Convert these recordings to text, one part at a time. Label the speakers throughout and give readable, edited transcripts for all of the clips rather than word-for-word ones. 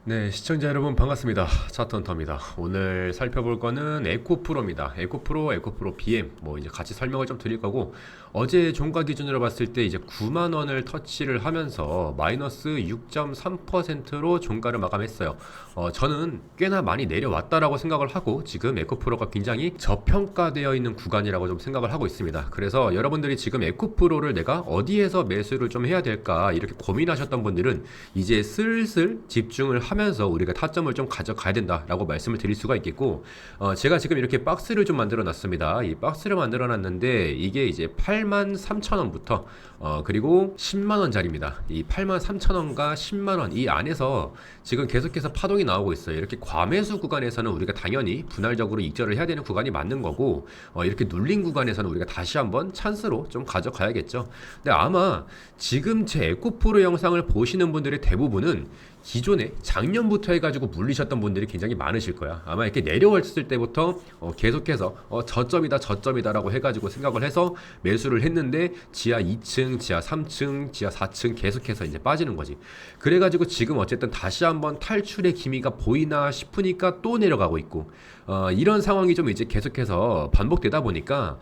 Speaker 1: 네, 시청자 여러분 반갑습니다. 차트헌터입니다. 오늘 살펴볼 거는 에코프로입니다. 에코프로 BM 뭐 이제 같이 설명을 좀 드릴 거고, 어제 종가 기준으로 봤을 때 이제 9만 원을 터치를 하면서 마이너스 6.3%로 종가를 마감했어요. 저는 꽤나 많이 내려왔다라고 생각을 하고, 지금 에코프로가 굉장히 저평가되어 있는 구간이라고 좀 생각을 하고 있습니다. 그래서 여러분들이 지금 에코프로를 내가 어디에서 매수를 좀 해야 될까 이렇게 고민하셨던 분들은 이제 슬슬 집중을 하면서 우리가 타점을 좀 가져가야 된다라고 말씀을 드릴 수가 있겠고, 제가 지금 이렇게 박스를 좀 만들어 놨습니다. 이 박스를 만들어 놨는데 이게 이제 83,000원부터 그리고 10만원짜리입니다. 이 83,000원과 10만원 이 안에서 지금 계속해서 파동이 나오고 있어요. 이렇게 과매수 구간에서는 우리가 당연히 분할적으로 익절을 해야 되는 구간이 맞는 거고, 이렇게 눌린 구간에서는 우리가 다시 한번 찬스로 좀 가져가야겠죠. 근데 아마 지금 제 에코프로 영상을 보시는 분들의 대부분은 기존에 작년부터 해가지고 물리셨던 분들이 굉장히 많으실 거야. 아마 이렇게 내려왔을 때부터 계속해서 저점이다라고 해가지고 생각을 해서 매수를 했는데 지하 2층, 지하 3층, 지하 4층 계속해서 이제 빠지는 거지. 그래가지고 지금 어쨌든 다시 한번 탈출의 기미가 보이나 싶으니까 또 내려가고 있고, 이런 상황이 좀 이제 계속해서 반복되다 보니까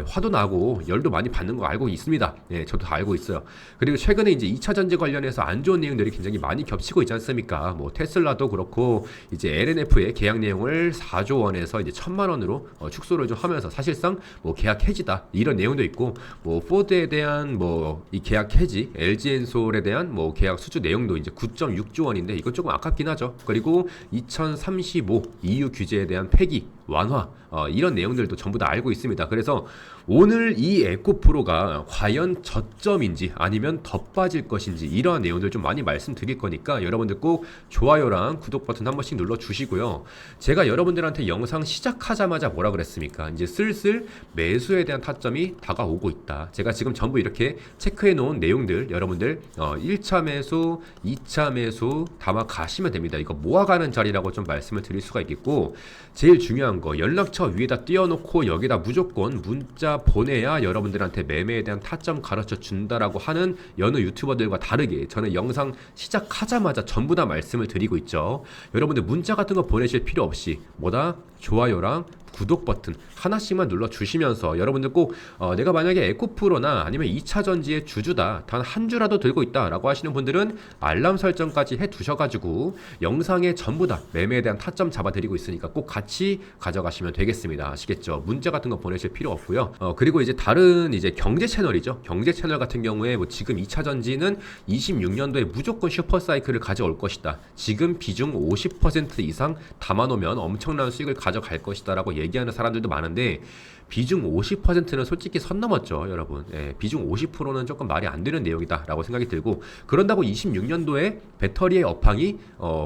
Speaker 1: 화도 나고 열도 많이 받는 거 알고 있습니다. 예, 저도 다 알고 있어요. 그리고 최근에 이제 2차 전지 관련해서 안 좋은 내용들이 굉장히 많이 겹치고 있지 않습니까? 뭐 테슬라도 그렇고 이제 LNF의 계약 내용을 4조 원에서 이제 1,000만 원으로 축소를 좀 하면서 사실상 뭐 계약 해지다 이런 내용도 있고, 뭐 포드에 대한 뭐 이 계약 해지, LG엔솔에 대한 뭐 계약 수주 내용도 이제 9.6조 원인데 이건 조금 아깝긴 하죠. 그리고 2035 EU 규제에 대한 폐기, 완화, 이런 내용들도 전부 다 알고 있습니다. 그래서 오늘 이 에코프로가 과연 저점인지 아니면 더 빠질 것인지 이러한 내용들 좀 많이 말씀드릴 거니까 여러분들 꼭 좋아요랑 구독 버튼 한 번씩 눌러 주시고요. 제가 여러분들한테 영상 시작하자마자 뭐라 그랬습니까? 이제 슬슬 매수에 대한 타점이 다가오고 있다. 제가 지금 전부 이렇게 체크해 놓은 내용들 여러분들 1차 매수, 2차 매수 담아 가시면 됩니다. 이거 모아가는 자리라고 좀 말씀을 드릴 수가 있겠고, 제일 중요한 거 연락처 위에다 띄워놓고 여기다 무조건 문자 보내야 여러분들한테 매매에 대한 타점 가르쳐 준다라고 하는 여느 유튜버들과 다르게 저는 영상 시작하자마자 전부 다 말씀을 드리고 있죠. 여러분들 문자 같은 거 보내실 필요 없이 뭐다? 좋아요랑 구독 버튼 하나씩만 눌러 주시면서 여러분들 꼭 내가 만약에 에코프로나 아니면 2차 전지의 주주다 단 한 주라도 들고 있다 라고 하시는 분들은 알람 설정까지 해 두셔가지고 영상에 전부 다 매매에 대한 타점 잡아 드리고 있으니까 꼭 같이 가져가시면 되겠습니다. 아시겠죠? 문자 같은 거 보내실 필요 없고요. 그리고 이제 다른 이제 경제 채널이죠. 경제 채널 같은 경우에 뭐 지금 2차 전지는 26년도에 무조건 슈퍼사이클을 가져올 것이다. 지금 비중 50% 이상 담아놓으면 엄청난 수익을 가져갈 것이다 라고 얘기하는 사람들도 많은데, 비중 50%는 솔직히 선 넘었죠, 여러분. 예, 비중 50%는 조금 말이 안 되는 내용이다 라고 생각이 들고, 그런다고 26년도에 배터리의 업황이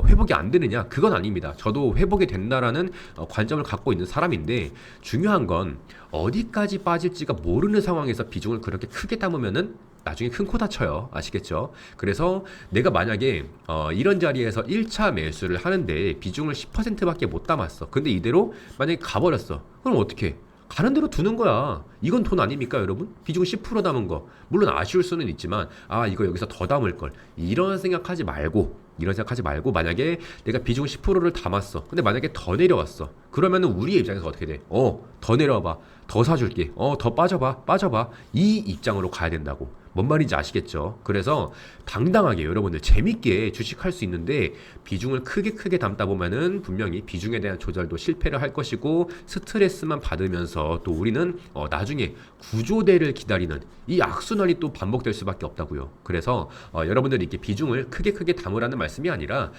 Speaker 1: 회복이 안 되느냐? 그건 아닙니다. 저도 회복이 된다라는 관점을 갖고 있는 사람인데, 중요한 건 어디까지 빠질지가 모르는 상황에서 비중을 그렇게 크게 담으면은 나중에 큰 코 다쳐요. 아시겠죠? 그래서 내가 만약에 이런 자리에서 1차 매수를 하는데 비중을 10%밖에 못 담았어. 근데 이대로 만약에 가버렸어. 그럼 어떻게? 가는 대로 두는 거야. 이건 돈 아닙니까, 여러분? 비중 10% 담은 거. 물론 아쉬울 수는 있지만, 이거 여기서 더 담을 걸. 이런 생각하지 말고, 만약에 내가 비중 10%를 담았어. 근데 만약에 더 내려왔어. 그러면은 우리의 입장에서 어떻게 돼? 더 내려와봐. 더 사줄게. 더 빠져봐. 이 입장으로 가야 된다고. 뭔 말인지 아시겠죠? 그래서 당당하게 여러분들 재밌게 주식할 수 있는데, 비중을 크게 담다 보면은 분명히 비중에 대한 조절도 실패를 할 것이고 스트레스만 받으면서 또 우리는 나중에 구조대를 기다리는 이 악순환이 또 반복될 수밖에 없다고요. 그래서 여러분들이 이렇게 비중을 크게 담으라는 말씀이 아니라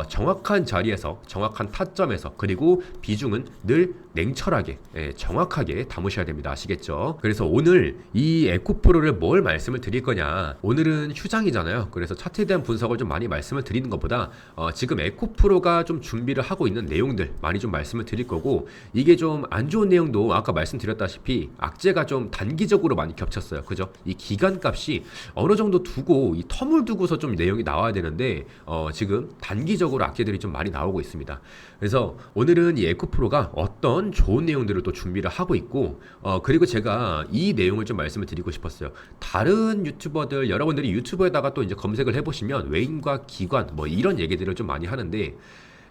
Speaker 1: 정확한 자리에서 정확한 타점에서, 그리고 비중은 늘 냉철하게 정확하게 담으셔야 됩니다. 아시겠죠? 그래서 오늘 이 에코프로를 뭘 말씀을 드릴 거냐, 오늘은 휴장이잖아요. 그래서 차트에 대한 분석을 좀 많이 말씀을 드리는 것보다 지금 에코프로가 좀 준비를 하고 있는 내용들 많이 좀 말씀을 드릴 거고, 이게 좀 안 좋은 내용도 아까 말씀드렸다시피 악재가 좀 단기적으로 많이 겹쳤어요. 그죠? 이 기간값이 어느 정도 두고 이 텀을 두고서 좀 내용이 나와야 되는데 지금 단기적으로 악재들이 좀 많이 나오고 있습니다. 그래서 오늘은 이 에코프로가 어떤 좋은 내용들을 또 준비를 하고 있고, 그리고 제가 이 내용을 좀 말씀을 드리고 싶었어요. 다른 많은 유튜버들, 여러분들이 유튜브에다가 또 이제 검색을 해보시면 외인과 기관 뭐 이런 얘기들을 좀 많이 하는데,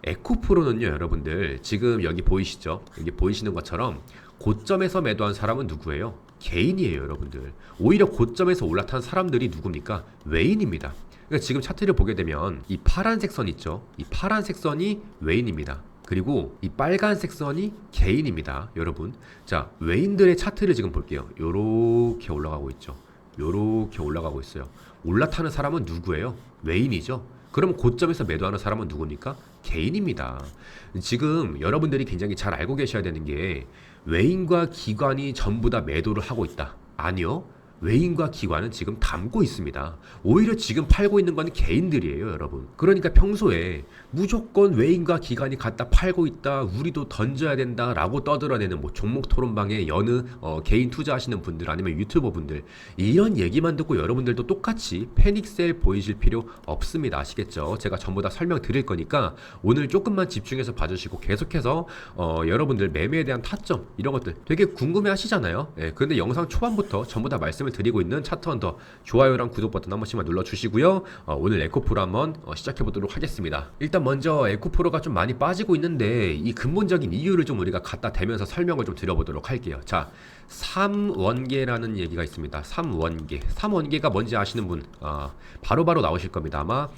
Speaker 1: 에코프로는요 여러분들 지금 여기 보이시죠? 여기 보이시는 것처럼 고점에서 매도한 사람은 누구예요? 개인이에요 여러분들. 오히려 고점에서 올라탄 사람들이 누굽니까? 외인입니다. 그러니까 지금 차트를 보게 되면 이 파란색 선 있죠? 이 파란색 선이 외인입니다. 그리고 이 빨간색 선이 개인입니다 여러분. 자, 외인들의 차트를 지금 볼게요. 요렇게 올라가고 있죠. 요렇게 올라가고 있어요. 올라타는 사람은 누구예요? 외인이죠. 그럼 고점에서 매도하는 사람은 누굽니까? 개인입니다. 지금 여러분들이 굉장히 잘 알고 계셔야 되는 게, 외인과 기관이 전부 다 매도를 하고 있다. 아니요. 외인과 기관은 지금 담고 있습니다. 오히려 지금 팔고 있는 건 개인들이에요 여러분. 그러니까 평소에 무조건 외인과 기관이 갖다 팔고 있다, 우리도 던져야 된다 라고 떠들어내는 뭐 종목 토론방에 여느 개인 투자하시는 분들 아니면 유튜버 분들, 이런 얘기만 듣고 여러분들도 똑같이 패닉셀 보이실 필요 없습니다. 아시겠죠? 제가 전부 다 설명드릴 거니까 오늘 조금만 집중해서 봐주시고, 계속해서 여러분들 매매에 대한 타점 이런 것들 되게 궁금해 하시잖아요. 그런데 영상 초반부터 전부 다 말씀을 드리고 있는 차트 헌터, 좋아요랑 구독 버튼 한 번씩만 눌러주시고요. 오늘 에코프로 한번 시작해 보도록 하겠습니다. 일단 먼저 에코프로가 좀 많이 빠지고 있는데, 이 근본적인 이유를 좀 우리가 갖다 대면서 설명을 좀 드려보도록 할게요. 자, 3원계라는 얘기가 있습니다. 3원계. 3원계가 뭔지 아시는 분 바로바로 나오실 겁니다. 아마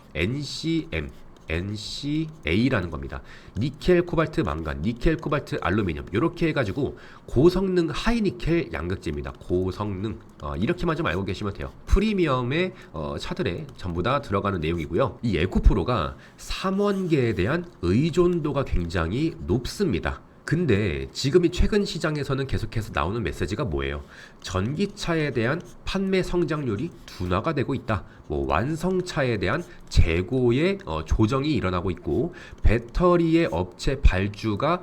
Speaker 1: NCA라는 겁니다. 니켈, 코발트, 망간, 니켈, 코발트, 알루미늄 이렇게 해가지고 고성능 하이니켈 양극재입니다. 고성능 이렇게만 좀 알고 계시면 돼요. 프리미엄의 차들에 전부 다 들어가는 내용이고요. 이 에코프로가 3원계에 대한 의존도가 굉장히 높습니다. 근데 지금 이 최근 시장에서는 계속해서 나오는 메시지가 뭐예요? 전기차에 대한 판매 성장률이 둔화가 되고 있다. 뭐 완성차에 대한 재고의 조정이 일어나고 있고, 배터리의 업체 발주가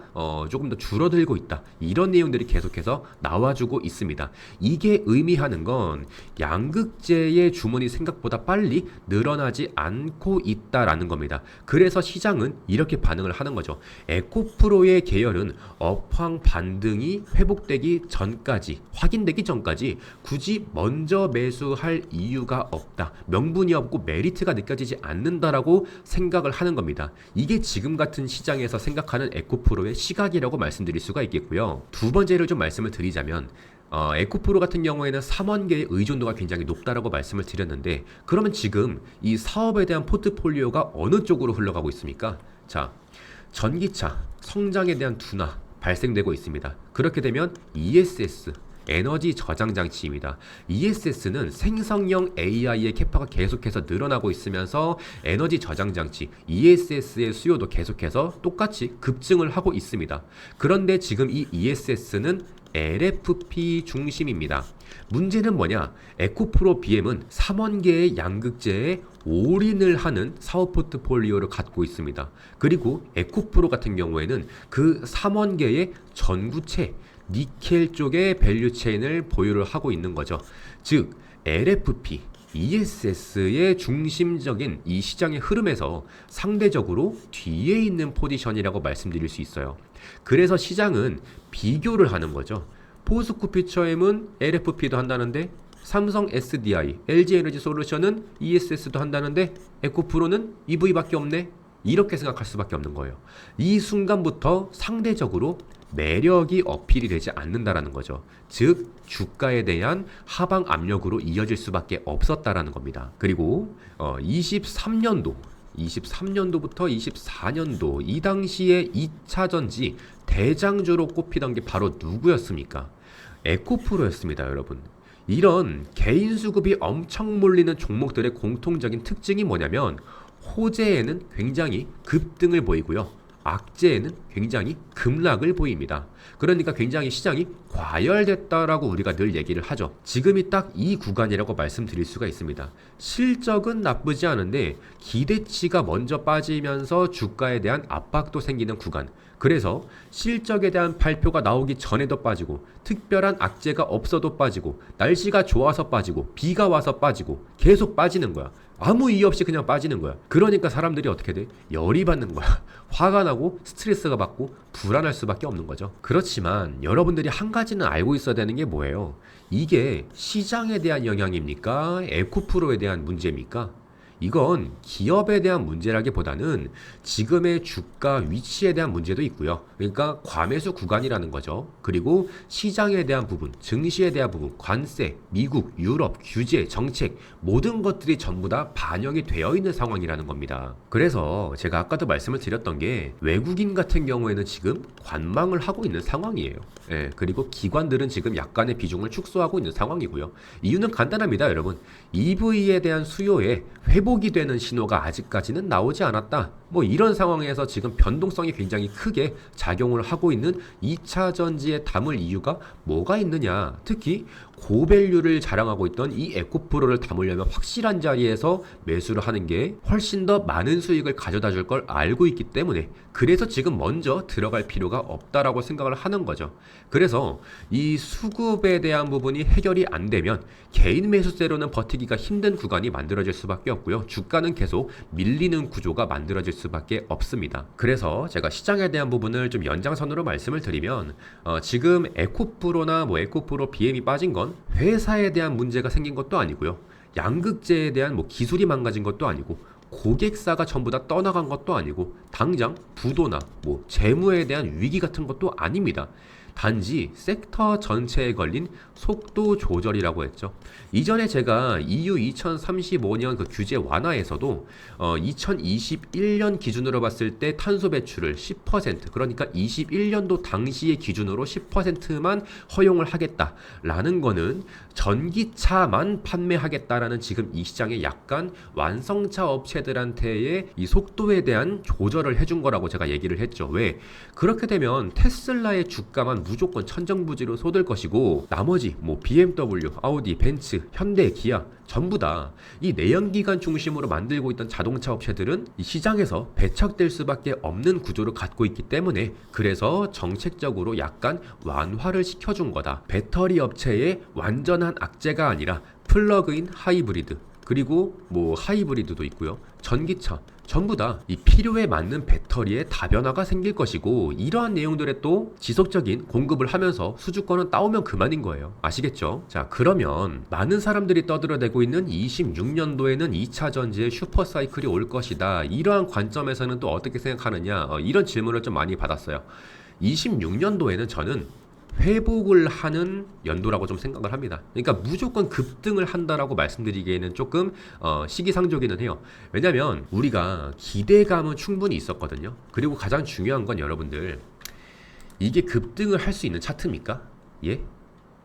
Speaker 1: 조금 더 줄어들고 있다. 이런 내용들이 계속해서 나와주고 있습니다. 이게 의미하는 건 양극재의 주문이 생각보다 빨리 늘어나지 않고 있다라는 겁니다. 그래서 시장은 이렇게 반응을 하는 거죠. 에코프로의 계열은 업황 반등이 회복되기 전까지, 확인되기 전까지 굳이 먼저 매수할 이유가 없다. 명분이 없고 메리트가 느껴지지 않는다라고 생각을 하는 겁니다. 이게 지금 같은 시장에서 생각하는 에코프로의 시각이라고 말씀드릴 수가 있겠고요. 두 번째를 좀 말씀을 드리자면, 에코프로 같은 경우에는 3원계의 의존도가 굉장히 높다라고 말씀을 드렸는데, 그러면 지금 이 사업에 대한 포트폴리오가 어느 쪽으로 흘러가고 있습니까? 자, 전기차 성장에 대한 둔화 발생되고 있습니다. 그렇게 되면 ESS, 에너지 저장 장치입니다. ESS는 생성형 AI의 캐파가 계속해서 늘어나고 있으면서 에너지 저장 장치 ESS의 수요도 계속해서 똑같이 급증을 하고 있습니다. 그런데 지금 이 ESS는 LFP 중심입니다. 문제는 뭐냐? 에코프로 BM은 3원계의 양극재에 올인을 하는 사업 포트폴리오를 갖고 있습니다. 그리고 에코프로 같은 경우에는 그 3원계의 전구체, 니켈 쪽의 밸류체인을 보유를 하고 있는 거죠. 즉 LFP, ESS의 중심적인 이 시장의 흐름에서 상대적으로 뒤에 있는 포지션이라고 말씀드릴 수 있어요. 그래서 시장은 비교를 하는 거죠. 포스코퓨처엠은 LFP도 한다는데, 삼성 SDI, LG에너지솔루션은 ESS도 한다는데 에코프로는 EV밖에 없네? 이렇게 생각할 수밖에 없는 거예요. 이 순간부터 상대적으로 매력이 어필이 되지 않는다라는 거죠. 즉 주가에 대한 하방 압력으로 이어질 수밖에 없었다라는 겁니다. 그리고 23년도부터 24년도 이 당시에 2차전지 대장주로 꼽히던 게 바로 누구였습니까? 에코프로였습니다, 여러분. 이런 개인 수급이 엄청 몰리는 종목들의 공통적인 특징이 뭐냐면, 호재에는 굉장히 급등을 보이고요, 악재에는 굉장히 급락을 보입니다. 그러니까 굉장히 시장이 과열됐다라고 우리가 늘 얘기를 하죠. 지금이 딱 이 구간이라고 말씀드릴 수가 있습니다. 실적은 나쁘지 않은데 기대치가 먼저 빠지면서 주가에 대한 압박도 생기는 구간. 그래서 실적에 대한 발표가 나오기 전에도 빠지고, 특별한 악재가 없어도 빠지고, 날씨가 좋아서 빠지고, 비가 와서 빠지고, 계속 빠지는 거야. 아무 이유 없이 그냥 빠지는 거야. 그러니까 사람들이 어떻게 돼? 열이 받는 거야. 화가 나고 스트레스가 받고 불안할 수밖에 없는 거죠. 그렇지만 여러분들이 한 가지는 알고 있어야 되는 게 뭐예요? 이게 시장에 대한 영향입니까? 에코프로에 대한 문제입니까? 이건 기업에 대한 문제라기보다는 지금의 주가 위치에 대한 문제도 있고요. 그러니까 과매수 구간이라는 거죠. 그리고 시장에 대한 부분, 증시에 대한 부분, 관세, 미국, 유럽, 규제, 정책 모든 것들이 전부 다 반영이 되어 있는 상황이라는 겁니다. 그래서 제가 아까도 말씀을 드렸던 게 외국인 같은 경우에는 지금 관망을 하고 있는 상황이에요. 예, 그리고 기관들은 지금 약간의 비중을 축소하고 있는 상황이고요. 이유는 간단합니다, 여러분. EV에 대한 수요에 회복이 되는 신호가 아직까지는 나오지 않았다. 뭐 이런 상황에서 지금 변동성이 굉장히 크게 작용을 하고 있는 2차 전지에 담을 이유가 뭐가 있느냐. 특히 고밸류를 자랑하고 있던 이 에코프로를 담으려면 확실한 자리에서 매수를 하는 게 훨씬 더 많은 수익을 가져다 줄 걸 알고 있기 때문에 그래서 지금 먼저 들어갈 필요가 없다라고 생각을 하는 거죠. 그래서 이 수급에 대한 부분이 해결이 안 되면 개인 매수세로는 버티기가 힘든 구간이 만들어질 수밖에 없고요. 주가는 계속 밀리는 구조가 만들어질 수밖에 없습니다. 그래서 제가 시장에 대한 부분을 좀 연장선으로 말씀을 드리면 지금 에코프로나 뭐 에코프로 BM이 빠진 건 회사에 대한 문제가 생긴 것도 아니고요. 양극재에 대한 뭐 기술이 망가진 것도 아니고 고객사가 전부 다 떠나간 것도 아니고 당장 부도나 뭐 재무에 대한 위기 같은 것도 아닙니다. 단지 섹터 전체에 걸린 속도 조절이라고 했죠. 이전에 제가 EU 2035년 그 규제 완화에서도 2021년 기준으로 봤을 때 탄소 배출을 10% 그러니까 21년도 당시의 기준으로 10%만 허용을 하겠다라는 거는 전기차만 판매하겠다라는 지금 이 시장에 약간 완성차 업체들한테의 이 속도에 대한 조절을 해준 거라고 제가 얘기를 했죠. 왜? 그렇게 되면 테슬라의 주가만 무조건 천정부지로 쏟을 것이고 나머지 뭐 BMW, 아우디, 벤츠, 현대, 기아 전부 다 이 내연기관 중심으로 만들고 있던 자동차 업체들은 이 시장에서 배척될 수밖에 없는 구조를 갖고 있기 때문에 그래서 정책적으로 약간 완화를 시켜준 거다. 배터리 업체의 완전한 악재가 아니라 플러그인 하이브리드 그리고 뭐 하이브리드도 있고요. 전기차 전부 다 이 필요에 맞는 배터리에 다변화가 생길 것이고 이러한 내용들에 또 지속적인 공급을 하면서 수주권은 따오면 그만인 거예요. 아시겠죠? 자, 그러면 많은 사람들이 떠들어대고 있는 26년도에는 2차 전지의 슈퍼사이클이 올 것이다. 이러한 관점에서는 또 어떻게 생각하느냐? 이런 질문을 좀 많이 받았어요. 26년도에는 저는 회복을 하는 연도라고 좀 생각을 합니다. 그러니까 무조건 급등을 한다라고 말씀드리기에는 조금 시기상조기는 해요. 왜냐면 우리가 기대감은 충분히 있었거든요. 그리고 가장 중요한 건 여러분들 이게 급등을 할 수 있는 차트입니까? 예?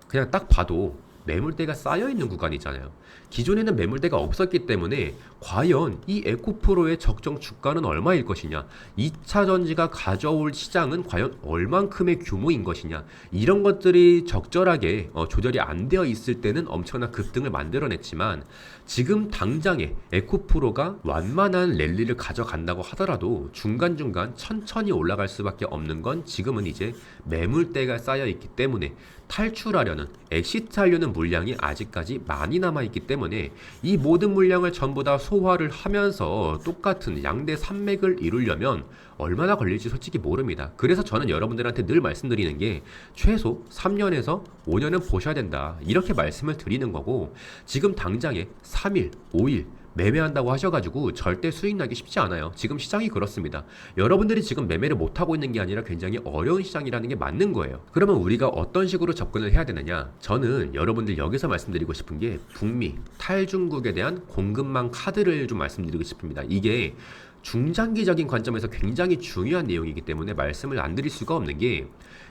Speaker 1: 그냥 딱 봐도 매물대가 쌓여있는 구간이잖아요. 기존에는 매물대가 없었기 때문에 과연 이 에코프로의 적정 주가는 얼마일 것이냐, 2차 전지가 가져올 시장은 과연 얼만큼의 규모인 것이냐, 이런 것들이 적절하게 조절이 안 되어 있을 때는 엄청난 급등을 만들어냈지만 지금 당장에 에코프로가 완만한 랠리를 가져간다고 하더라도 중간중간 천천히 올라갈 수밖에 없는 건 지금은 이제 매물대가 쌓여있기 때문에 탈출하려는 엑시트하려는 물량이 아직까지 많이 남아있기 때문에 이 모든 물량을 전부 다 소화를 하면서 똑같은 양대 산맥을 이루려면 얼마나 걸릴지 솔직히 모릅니다. 그래서 저는 여러분들한테 늘 말씀드리는 게 최소 3년에서 5년은 보셔야 된다 이렇게 말씀을 드리는 거고 지금 당장에 3일, 5일 매매한다고 하셔가지고 절대 수익 나기 쉽지 않아요. 지금 시장이 그렇습니다. 여러분들이 지금 매매를 못하고 있는 게 아니라 굉장히 어려운 시장이라는 게 맞는 거예요. 그러면 우리가 어떤 식으로 접근을 해야 되느냐? 저는 여러분들 여기서 말씀드리고 싶은 게 북미, 탈중국에 대한 공급망 카드를 좀 말씀드리고 싶습니다. 이게 중장기적인 관점에서 굉장히 중요한 내용이기 때문에 말씀을 안 드릴 수가 없는 게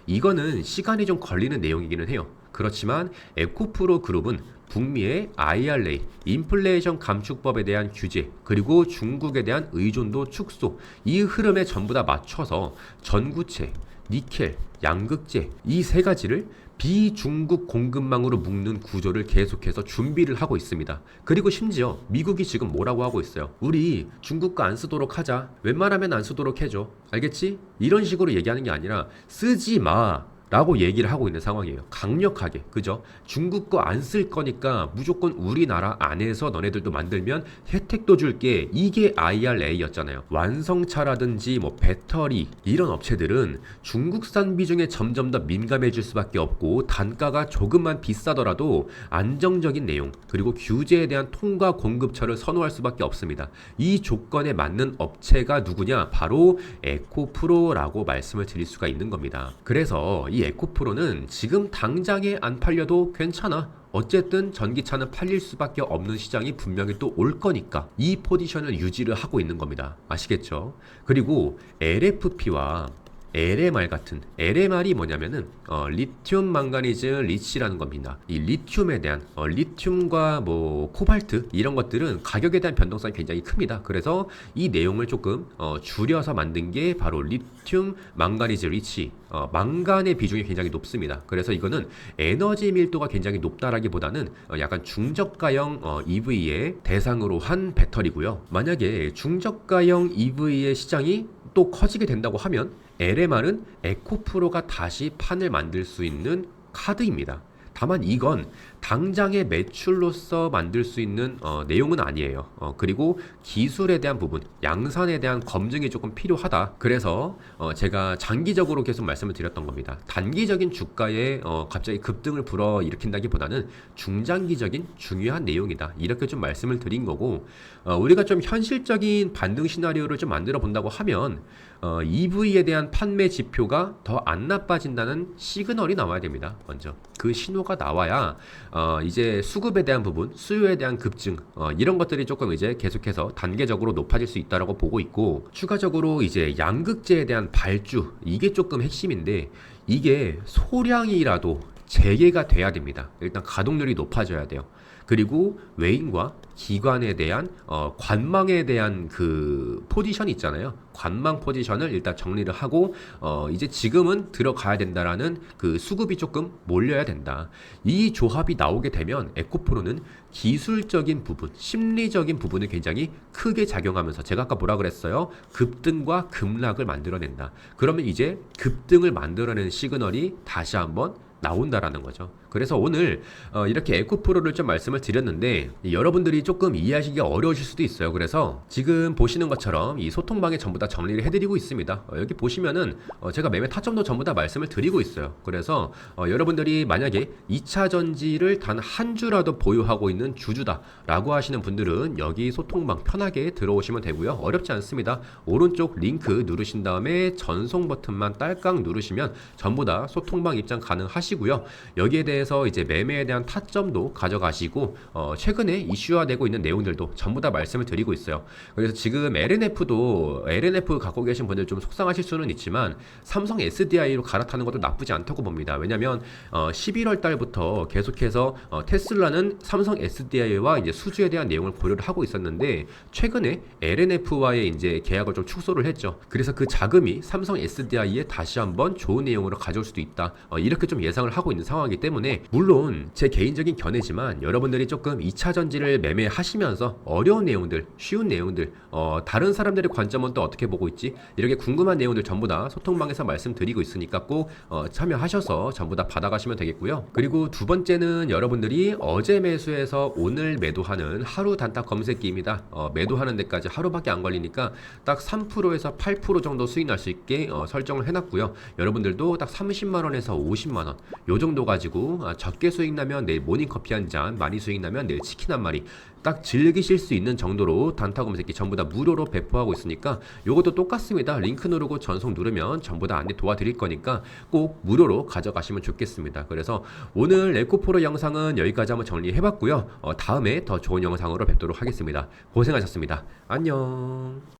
Speaker 1: 이거는 시간이 좀 걸리는 내용이기는 해요. 그렇지만 에코프로 그룹은 북미의 IRA, 인플레이션 감축법에 대한 규제, 그리고 중국에 대한 의존도 축소, 이 흐름에 전부 다 맞춰서 전구체, 니켈, 양극재 이 세 가지를 비중국 공급망으로 묶는 구조를 계속해서 준비를 하고 있습니다. 그리고 심지어 미국이 지금 뭐라고 하고 있어요? 우리 중국 거 안 쓰도록 하자. 웬만하면 안 쓰도록 해줘. 알겠지? 이런 식으로 얘기하는 게 아니라 쓰지 마. 라고 얘기를 하고 있는 상황이에요. 강력하게. 그죠? 중국 거 안 쓸 거니까 무조건 우리나라 안에서 너네들도 만들면 혜택도 줄게. 이게 IRA였잖아요. 완성차라든지 뭐 배터리 이런 업체들은 중국산 비중에 점점 더 민감해질 수밖에 없고 단가가 조금만 비싸더라도 안정적인 내용 그리고 규제에 대한 통과 공급처를 선호할 수밖에 없습니다. 이 조건에 맞는 업체가 누구냐? 바로 에코프로라고 말씀을 드릴 수가 있는 겁니다. 그래서 이 에코프로는 지금 당장에 안 팔려도 괜찮아. 어쨌든 전기차는 팔릴 수밖에 없는 시장이 분명히 또 올 거니까 이 포지션을 유지를 하고 있는 겁니다. 아시겠죠? 그리고 LFP와 LMR 같은 LMR이 뭐냐면은 리튬 망가니즈 리치라는 겁니다. 이 리튬에 대한 리튬과 뭐 코발트 이런 것들은 가격에 대한 변동성이 굉장히 큽니다. 그래서 이 내용을 조금 줄여서 만든 게 바로 리튬 망가니즈 리치. 망간의 비중이 굉장히 높습니다. 그래서 이거는 에너지 밀도가 굉장히 높다라기보다는 약간 중저가형 EV의 대상으로 한 배터리고요. 만약에 중저가형 EV의 시장이 또 커지게 된다고 하면 LMR은 에코프로가 다시 판을 만들 수 있는 카드입니다. 다만 이건 당장의 매출로서 만들 수 있는 내용은 아니에요. 그리고 기술에 대한 부분, 양산에 대한 검증이 조금 필요하다. 그래서 제가 장기적으로 계속 말씀을 드렸던 겁니다. 단기적인 주가에 갑자기 급등을 불어일으킨다기보다는 중장기적인 중요한 내용이다. 이렇게 좀 말씀을 드린 거고 우리가 좀 현실적인 반등 시나리오를 좀 만들어 본다고 하면 EV에 대한 판매 지표가 더 안 나빠진다는 시그널이 나와야 됩니다. 먼저 그 신호가 나와야 이제 수급에 대한 부분, 수요에 대한 급증 이런 것들이 조금 이제 계속해서 단계적으로 높아질 수 있다라고 보고 있고 추가적으로 이제 양극재에 대한 발주 이게 조금 핵심인데 이게 소량이라도 재개가 돼야 됩니다. 일단 가동률이 높아져야 돼요. 그리고 외인과 기관에 대한 관망에 대한 그 포지션이 있잖아요. 관망 포지션을 일단 정리를 하고 이제 지금은 들어가야 된다라는 그 수급이 조금 몰려야 된다. 이 조합이 나오게 되면 에코프로는 기술적인 부분, 심리적인 부분을 굉장히 크게 작용하면서 제가 아까 뭐라 그랬어요? 급등과 급락을 만들어낸다. 그러면 이제 급등을 만들어내는 시그널이 다시 한번 나온다라는 거죠. 그래서 오늘 이렇게 에코프로를 좀 말씀을 드렸는데 여러분들이 조금 이해하시기가 어려우실 수도 있어요. 그래서 지금 보시는 것처럼 이 소통방에 전부 다 정리를 해드리고 있습니다. 여기 보시면은 제가 매매 타점도 전부 다 말씀을 드리고 있어요. 그래서 여러분들이 만약에 2차 전지를 단 한 주라도 보유하고 있는 주주다 라고 하시는 분들은 여기 소통방 편하게 들어오시면 되고요. 어렵지 않습니다. 오른쪽 링크 누르신 다음에 전송 버튼만 딸깍 누르시면 전부 다 소통방 입장 가능하시고요. 여기에 대해서 이제 매매에 대한 타점도 가져가시고 최근에 이슈화되고 있는 내용들도 전부 다 말씀을 드리고 있어요. 그래서 지금 LNF 갖고 계신 분들 좀 속상하실 수는 있지만 삼성 SDI로 갈아타는 것도 나쁘지 않다고 봅니다. 왜냐면 11월 달부터 계속해서 테슬라는 삼성 SDI와 이제 수주에 대한 내용을 고려를 하고 있었는데 최근에 LNF와의 이제 계약을 좀 축소를 했죠. 그래서 그 자금이 삼성 SDI에 다시 한번 좋은 내용으로 가져올 수도 있다. 이렇게 좀 예상을 하고 있는 상황이기 때문에 물론 제 개인적인 견해지만 여러분들이 조금 2차 전지를 매매하시면서 어려운 내용들, 쉬운 내용들, 다른 사람들의 관점은 또 어떻게 보고 있지? 이렇게 궁금한 내용들 전부 다 소통방에서 말씀드리고 있으니까 꼭 참여하셔서 전부 다 받아가시면 되겠고요. 그리고 두 번째는 여러분들이 어제 매수해서 오늘 매도하는 하루 단타 검색기입니다. 매도하는 데까지 하루밖에 안 걸리니까 딱 3%에서 8% 정도 수익 날 수 있게 설정을 해놨고요. 여러분들도 딱 30만원에서 50만원 요 정도 가지고 적게 수익 나면 내일 모닝커피 한 잔, 많이 수익 나면 내일 치킨 한 마리 딱 즐기실 수 있는 정도로 단타 검색기 전부 다 무료로 배포하고 있으니까 요것도 똑같습니다. 링크 누르고 전송 누르면 전부 다 안내 도와드릴 거니까 꼭 무료로 가져가시면 좋겠습니다. 그래서 오늘 에코프로 영상은 여기까지 한번 정리해봤고요. 다음에 더 좋은 영상으로 뵙도록 하겠습니다. 고생하셨습니다. 안녕.